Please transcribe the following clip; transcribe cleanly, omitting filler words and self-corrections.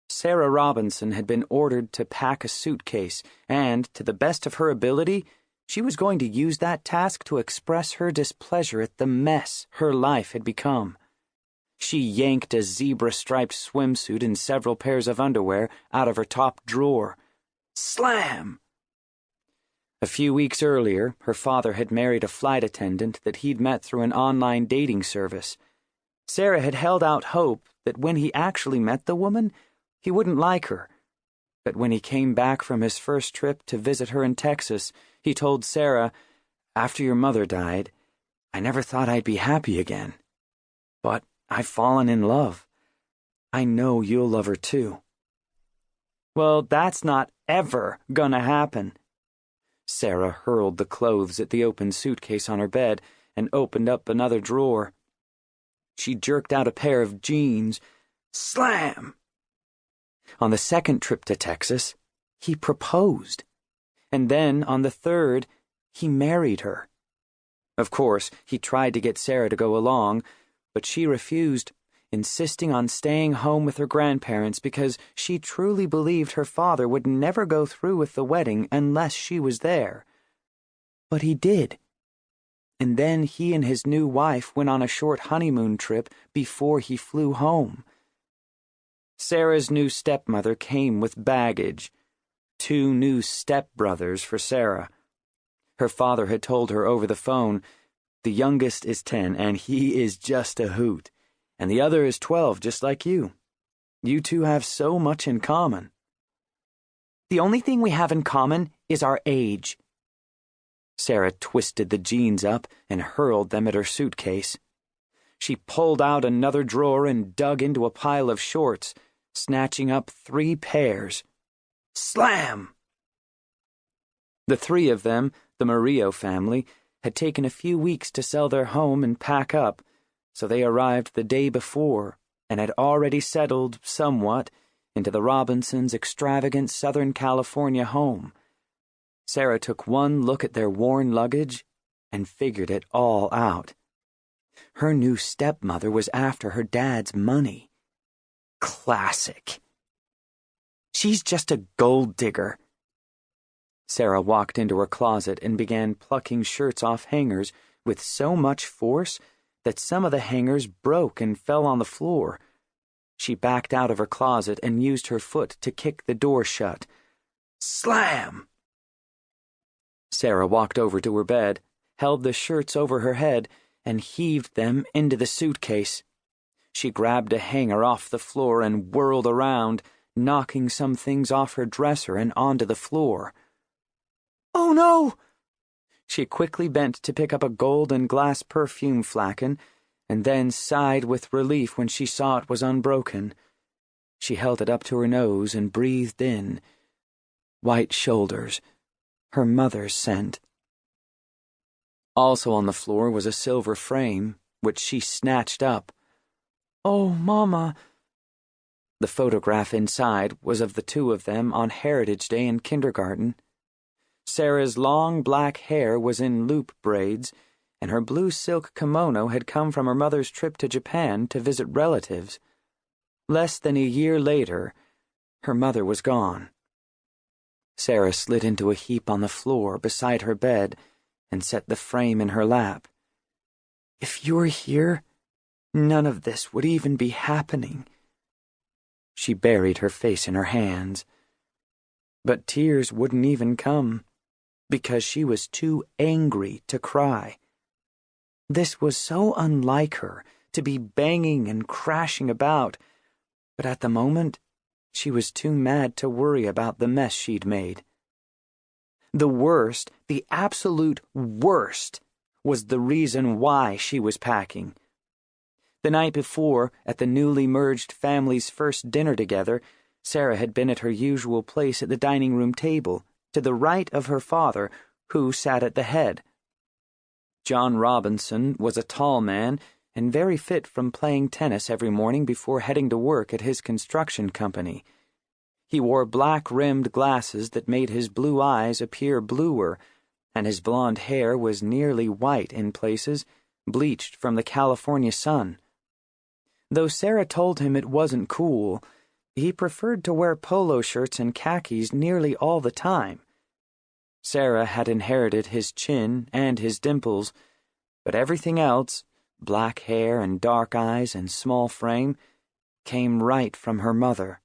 Sarah Robinson had been ordered to pack a suitcase, and, to the best of her ability, she was going to use that task to express her displeasure at the mess her life had become. She yanked a zebra-striped swimsuit and several pairs of underwear out of her top drawer. Slam! A few weeks earlier, her father had married a flight attendant that he'd met through an online dating service. Sarah had held out hope that when he actually met the woman, he wouldn't like her. But when he came back from his first trip to visit her in Texas, he told Sarah, "After your mother died, I never thought I'd be happy again. But I've fallen in love. I know you'll love her too." Well, that's not ever gonna happen. Sarah hurled the clothes at the open suitcase on her bed and opened up another drawer. She jerked out a pair of jeans. Slam! On the second trip to Texas, he proposed. And then, on the third, he married her. Of course, he tried to get Sarah to go along, but she refused, insisting on staying home with her grandparents because she truly believed her father would never go through with the wedding unless she was there. But he did. And then he and his new wife went on a short honeymoon trip before he flew home. Sarah's new stepmother came with baggage. 2 new stepbrothers for Sarah. Her father had told her over the phone, "The youngest is 10, and he is just a hoot. And the other is 12, just like you. You two have so much in common." "The only thing we have in common is our age." Sarah twisted the jeans up and hurled them at her suitcase. She pulled out another drawer and dug into a pile of shorts, snatching up 3 pairs. Slam! The 3 of them, the Murillo family, had taken a few weeks to sell their home and pack up, so they arrived the day before and had already settled somewhat into the Robinsons' extravagant Southern California home. Sarah took one look at their worn luggage and figured it all out. Her new stepmother was after her dad's money. Classic. She's just a gold digger. Sarah walked into her closet and began plucking shirts off hangers with so much force that some of the hangers broke and fell on the floor. She backed out of her closet and used her foot to kick the door shut. Slam! Sarah walked over to her bed, held the shirts over her head, and heaved them into the suitcase. She grabbed a hanger off the floor and whirled around, knocking some things off her dresser and onto the floor. "Oh no!" She quickly bent to pick up a gold and glass perfume flagon, and then sighed with relief when she saw it was unbroken. She held it up to her nose and breathed in. White shoulders, her mother's scent. Also on the floor was a silver frame, which she snatched up. "Oh, Mama." The photograph inside was of the 2 of them on Heritage Day in kindergarten. Sarah's long black hair was in loop braids, and her blue silk kimono had come from her mother's trip to Japan to visit relatives. Less than a year later, her mother was gone. Sarah slid into a heap on the floor beside her bed and set the frame in her lap. "If you were here, none of this would even be happening." She buried her face in her hands. But tears wouldn't even come, because she was too angry to cry. This was so unlike her, to be banging and crashing about, but at the moment, she was too mad to worry about the mess she'd made. The worst, the absolute worst, was the reason why she was packing. The night before, at the newly merged family's first dinner together, Sarah had been at her usual place at the dining room table, to the right of her father, who sat at the head. John Robinson was a tall man and very fit from playing tennis every morning before heading to work at his construction company. He wore black-rimmed glasses that made his blue eyes appear bluer, and his blonde hair was nearly white in places, bleached from the California sun. Though Sarah told him it wasn't cool, he preferred to wear polo shirts and khakis nearly all the time. Sarah had inherited his chin and his dimples, but everything else, black hair and dark eyes and small frame, came right from her mother.